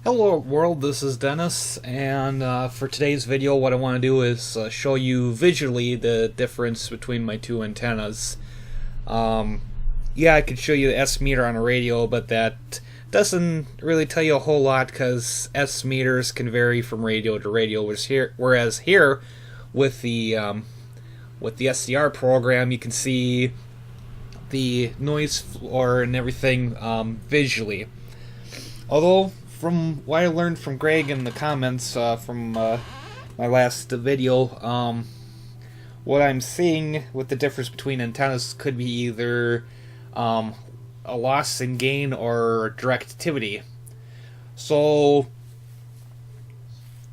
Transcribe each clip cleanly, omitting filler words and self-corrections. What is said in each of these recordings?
Hello world, this is Dennis, and for today's video what I want to do is show you visually the difference between my two antennas. Yeah, I could show you the S meter on a radio, but that doesn't really tell you a whole lot because S meters can vary from radio to radio, whereas here with the SDR program you can see the noise floor and everything visually. Although, from what I learned from Greg in the comments from my last video, what I'm seeing with the difference between antennas could be either a loss in gain or directivity. So,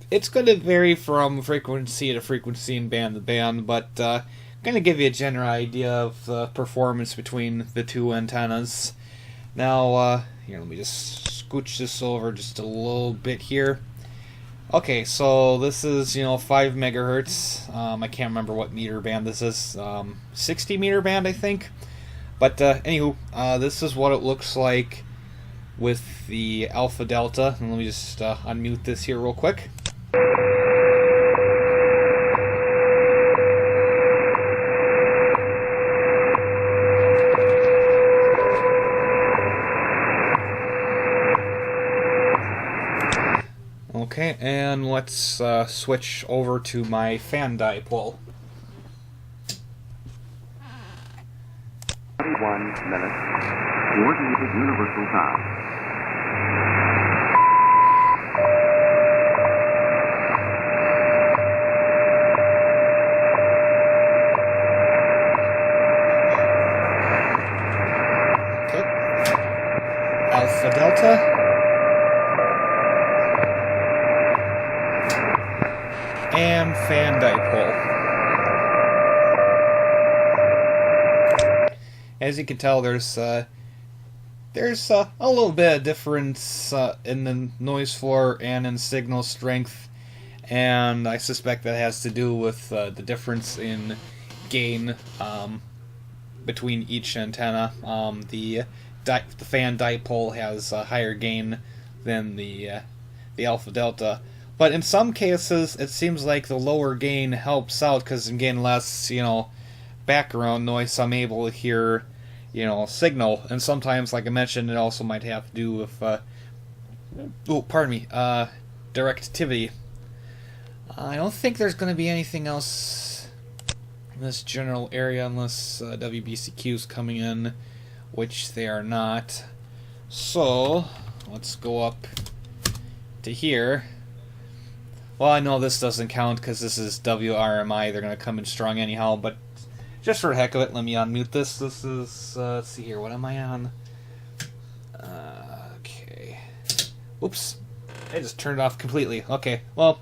it's going to vary from frequency to frequency and band to band, but I'm going to give you a general idea of the performance between the two antennas. Now, here, let me just scooch this over just a little bit here. Okay, so this is, 5 megahertz. I can't remember what meter band this is. 60 meter band, I think. But, anywho, this is what it looks like with the alpha delta. And let me just unmute this here real quick. Okay, and let's switch over to my fan dipole. 1 minute, coordinated universal time. Okay. Alpha delta. And fan dipole. As you can tell, there's a little bit of difference in the noise floor and in signal strength, and I suspect that has to do with the difference in gain between each antenna. The fan dipole has a higher gain than the alpha delta. But in some cases, it seems like the lower gain helps out because I'm getting less, background noise, so I'm able to hear, signal. And sometimes, like I mentioned, it also might have to do with, directivity. I don't think there's going to be anything else in this general area unless WBCQ's coming in, which they are not. So, let's go up to here. Well, I know this doesn't count because this is WRMI. They're going to come in strong anyhow, but just for the heck of it, let me unmute this. This is, let's see here, what am I on? Okay. Oops. I just turned it off completely. Okay, well,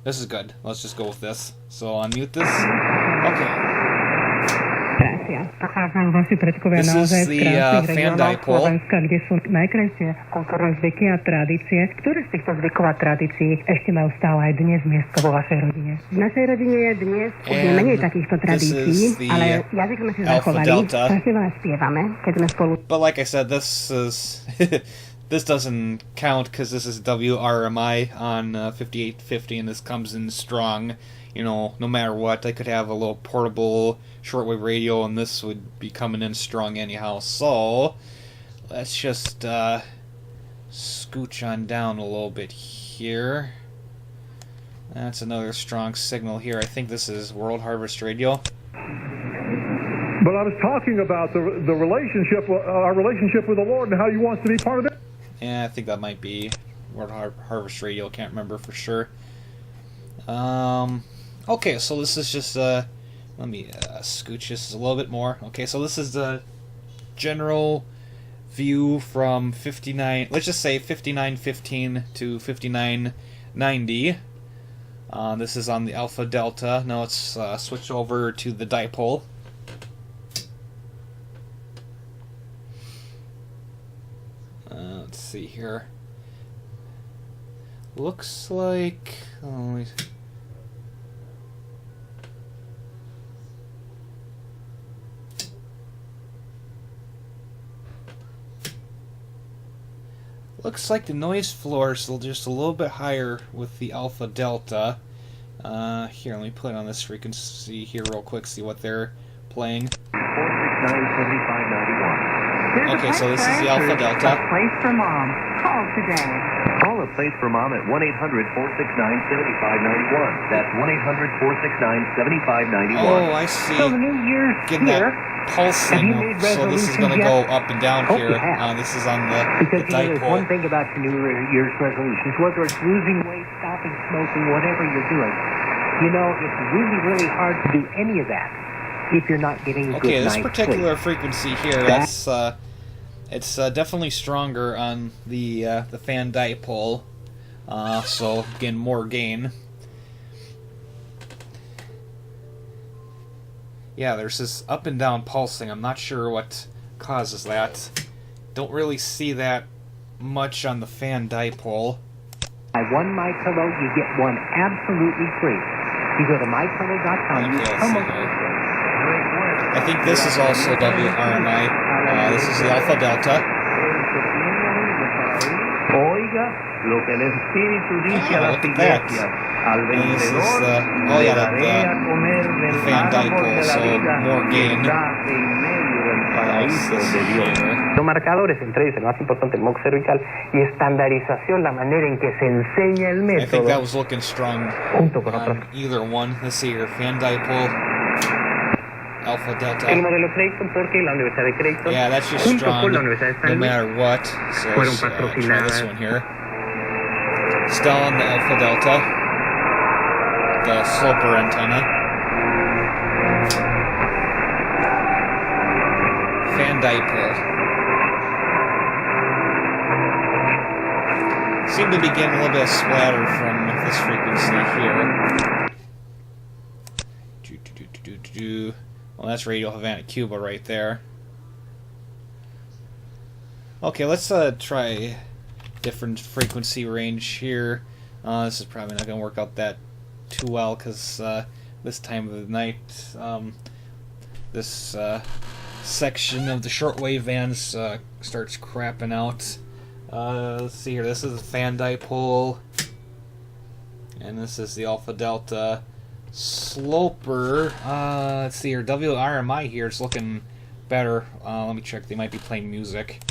this is good. Let's just go with this. So, unmute this. Okay. This is the fan dipole. Kde sú najkrajšie kultúrne zvyky a tradície. Ktoré z týchto zvykov a tradícií ešte majú stále aj dnes miesto vo vašej rodine? V našej rodine je dnes už menej takýchto tradícií, ale jazyk sme si zachovali. Strašne spievame, keď sme spolu. But like I said, this is this doesn't count because this is WRMI on 5850, and this comes in strong. No matter what, I could have a little portable shortwave radio, and this would be coming in strong anyhow. So, let's just scooch on down a little bit here. That's another strong signal here. I think this is World Harvest Radio. But I was talking about the relationship, our relationship with the Lord, and how He wants to be part of it. Yeah, I think that might be World Harvest Radio. Can't remember for sure. Okay, so this is just, let me scooch this a little bit more. Okay, so this is the general view from 59, let's just say 5915 to 5990. This is on the alpha delta. Now let's switch over to the dipole. Let's see here. Looks like... Oh, looks like the noise floor is just a little bit higher with the alpha delta. Here, let me put it on this frequency here real quick, see what they're playing. 469-7591. Okay, so this is the alpha delta. A place for mom. Call today. Call a place for mom at 1-800-469-7591. That's 1-800-469-7591. Oh, I see. So the new year's Getting here. that pulsing, Have you made so this is going to resolutions go up and down Hope here. you have. This is on the Because there's one dipole. thing about your New Year's resolutions, whether it's losing weight, stopping smoking, whatever you're doing, you know, it's really, really hard to do any of that if you're not getting a Okay, good this night's particular sleep. frequency here, it's definitely stronger on the fan dipole, so again, more gain. Yeah, there's this up and down pulsing. I'm not sure what causes that. Don't really see that much on the fan dipole. Buy one My Pillow, you get one absolutely free. You go to mypillow.com, Okay, use let's promo see code. here. I think this is also WRMI. This is the alpha delta. Oiga lo que el Espíritu dice a las look at that. iglesias. Al And this is vencedor oh yeah, le daré a comer the del fan árbol dipole, de la so vida more que gain. está en medio del paraíso This de Dios. here. Son marcadores, entre ellos el más importante, el modo cervical, y estandarización, la manera en que se enseña el I think método, that was looking strong junto con otros. on either one. Let's see here, fan dipole, alpha El delta. modelo Creighton, porque la Universidad de Creighton, Yeah, that's just junto strong con la Universidad de no Stanley, matter what. So fueron let's try patrocinadas. this one here. Still on the alpha delta, the sloper antenna. Fan dipole. Seem to be getting a little bit of splatter from this frequency here. Well, that's Radio Havana, Cuba right there. Okay, let's try different frequency range here. This is probably not going to work out that too well because this time of the night, this section of the shortwave bands starts crapping out. Let's see here. This is the fan dipole, and this is the alpha delta sloper. Let's see here. WRMI here is looking better. Let me check. They might be playing music.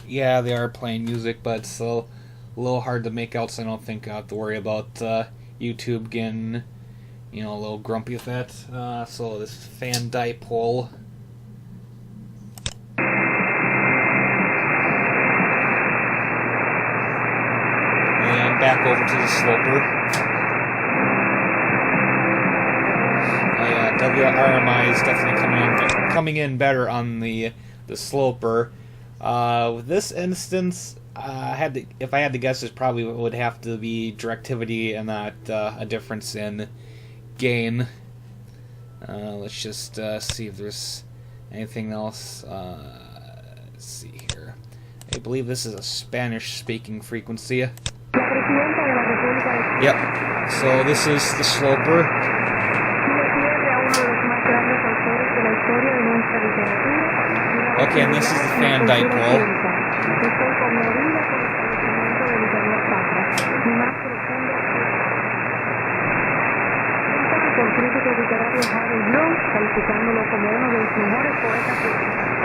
Yeah, they are playing music, but it's still a little hard to make out, so I don't think I have to worry about YouTube getting, you know, a little grumpy with that. So this fan dipole. And back over to the sloper. Oh yeah, WRMI is definitely coming in better on the sloper. With this instance, if I had to guess, it probably would have to be directivity and not a difference in gain. Let's just see if there's anything else. Let's see here. I believe this is a Spanish-speaking frequency. Yep. So this is the sloper. Okay, and this is the fan dipole.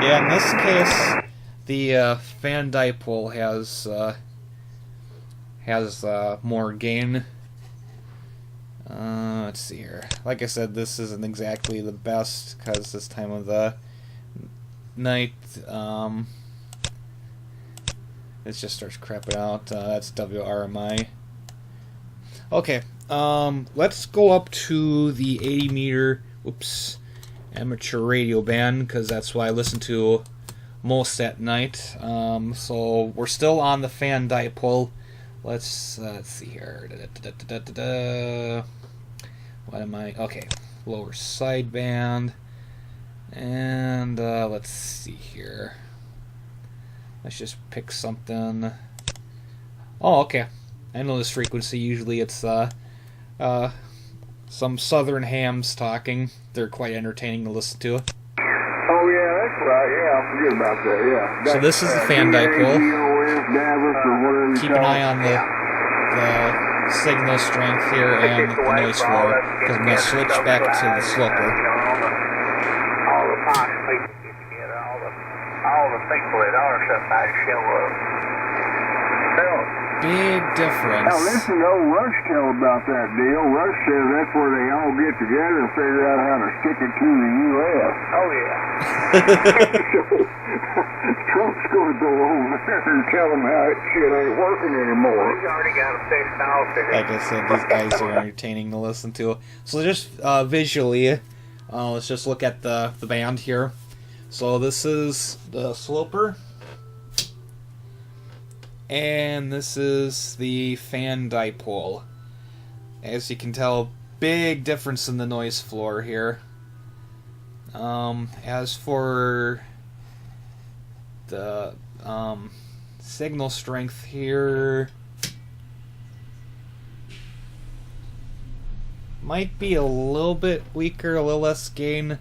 Yeah, in this case, the fan dipole has more gain. Let's see here. Like I said, this isn't exactly the best because this time of the night, it just starts crapping out. That's WRMI. Okay, let's go up to the 80 meter, amateur radio band, because that's what I listen to most at night. So we're still on the fan dipole. Let's see here. What am I? Okay, lower sideband. And let's see here. Let's just pick something. Oh, okay. I know this frequency. Usually it's some southern hams talking. They're quite entertaining to listen to. Oh yeah, that's right. Yeah, I forget about that. Yeah. So this is the fan dipole. Keep an eye on the signal strength here and the noise floor, because I'm going to switch back to the sloper. All the posh people get together, all the people that are somebody show up. Big difference. Now listen to old Rush tell about that deal. Rush says that's where they all get together and figure out how to stick it to the U.S. Oh yeah. Trump's going to go over there and tell them how that shit ain't working anymore. He's already got a fixed off. Like I said, these guys are entertaining to listen to. So just visually, let's just look at the band here. So this is the sloper. And this is the fan dipole. As you can tell, big difference in the noise floor here. As for the signal strength here, might be a little bit weaker, a little less gain.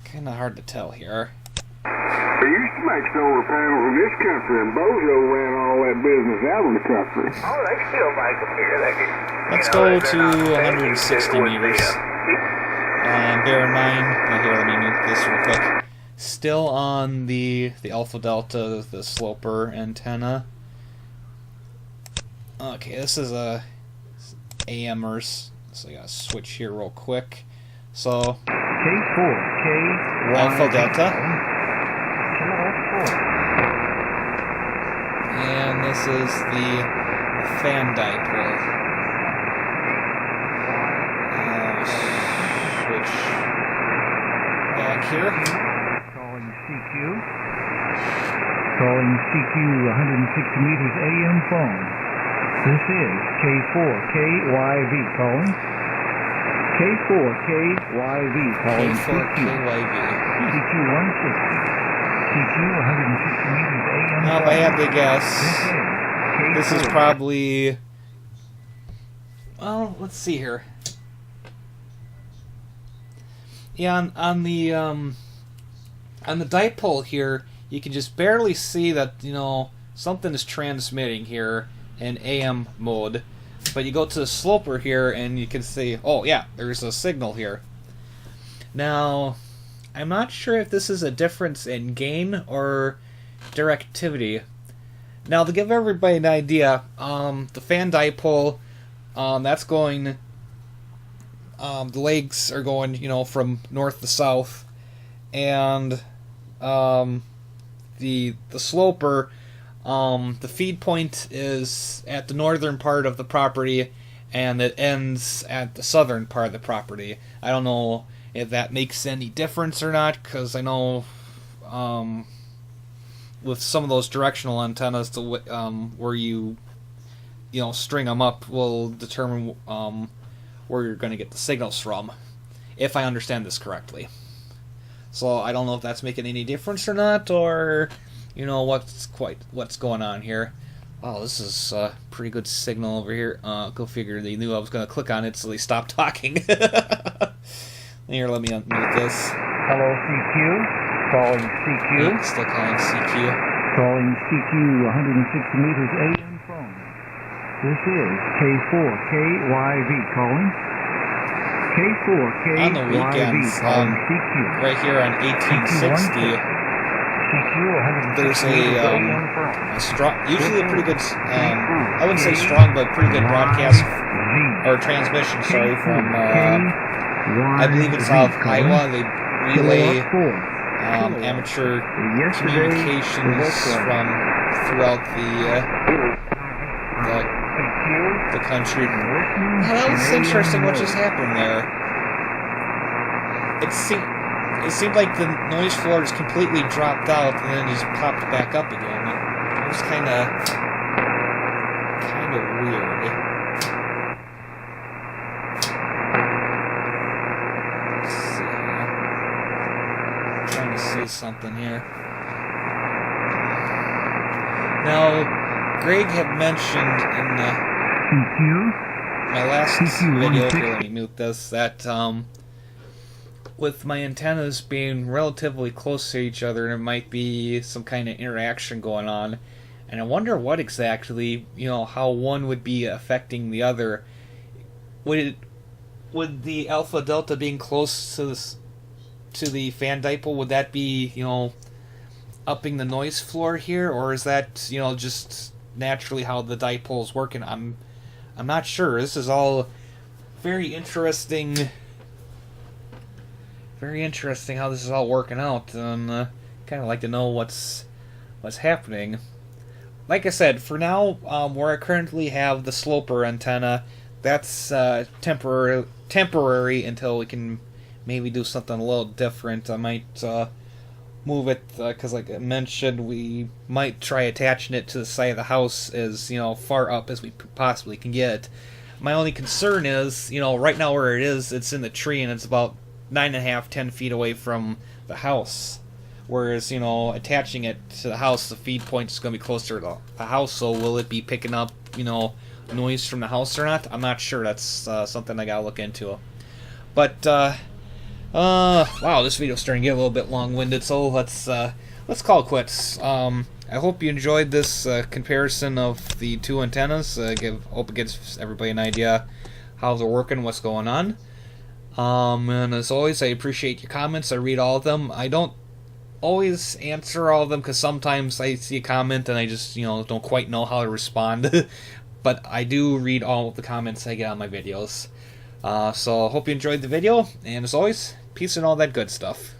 Kind of hard to tell here. They used to make solar panels in this country, and Bozo ran all that business out of the country. Oh, they still make them here. Let's go to 160 meters. Bear in mind, here, let me move this real quick. Still on the Alpha Delta, the sloper antenna. Okay, this is a AMers, so I gotta switch here real quick. So, K4, Alpha Delta. And this is the fan dipole. Switch back here. Calling CQ. Calling CQ 160 meters AM phone. This is K4KYV calling. K4KYV calling K4KYV. CQ 160. CQ 160 meters AM. Now, if I had to guess, this is probably. Well, let's see here. Yeah, on the dipole here, you can just barely see that something is transmitting here in AM mode. But you go to the sloper here, and you can see, oh yeah, there's a signal here. Now, I'm not sure if this is a difference in gain or directivity. Now, to give everybody an idea, the fan dipole, that's going, the legs are going, from north to south, and the sloper, the feed point is at the northern part of the property, and it ends at the southern part of the property. I don't know if that makes any difference or not, because I know with some of those directional antennas, where you string them up will determine where you're going to get the signals from, if I understand this correctly. So I don't know if that's making any difference or not, or what's going on here. Oh, this is a pretty good signal over here. Go figure, they knew I was going to click on it, so they stopped talking. Here, let me unmute this. Hello, CQ. Calling CQ. Yeah, still calling CQ. Calling CQ 160 meters AM phone. This is K4KYV calling. K4KYV on the weekends, calling CQ. right here on 1860, there's a strong, usually a pretty good, I wouldn't say strong, but pretty good broadcast, or transmission, sorry, from, I believe it's South Iowa. They relay amateur communications from throughout the country. Now, that was interesting what just happened there. It seemed like the noise floor just completely dropped out and then just popped back up again. It was kind of weird. Say something here. Now, Greg had mentioned in the CQ my last video, here, let me mute this, that with my antennas being relatively close to each other, there might be some kind of interaction going on, and I wonder what exactly, how one would be affecting the other. Would the alpha delta being close to the fan dipole, would that be, upping the noise floor here, or is that, just naturally how the dipole's working? I'm not sure. This is all very interesting. Very interesting how this is all working out, and kind of like to know what's happening. Like I said, for now, where I currently have the sloper antenna, that's temporary until we can maybe do something a little different. I might move it, because like I mentioned, we might try attaching it to the side of the house as far up as we possibly can get. My only concern is, right now where it is, it's in the tree and it's about 9.5, 10 feet away from the house. Whereas, attaching it to the house, the feed point is going to be closer to the house, so will it be picking up, noise from the house or not? I'm not sure. That's something I gotta look into. But, wow, this video's starting to get a little bit long-winded, so let's call it quits. I hope you enjoyed this comparison of the two antennas. Hope it gives everybody an idea how they're working, what's going on. And as always, I appreciate your comments. I read all of them. I don't always answer all of them because sometimes I see a comment and I just, don't quite know how to respond. But I do read all of the comments I get on my videos. So I hope you enjoyed the video, and as always, peace and all that good stuff.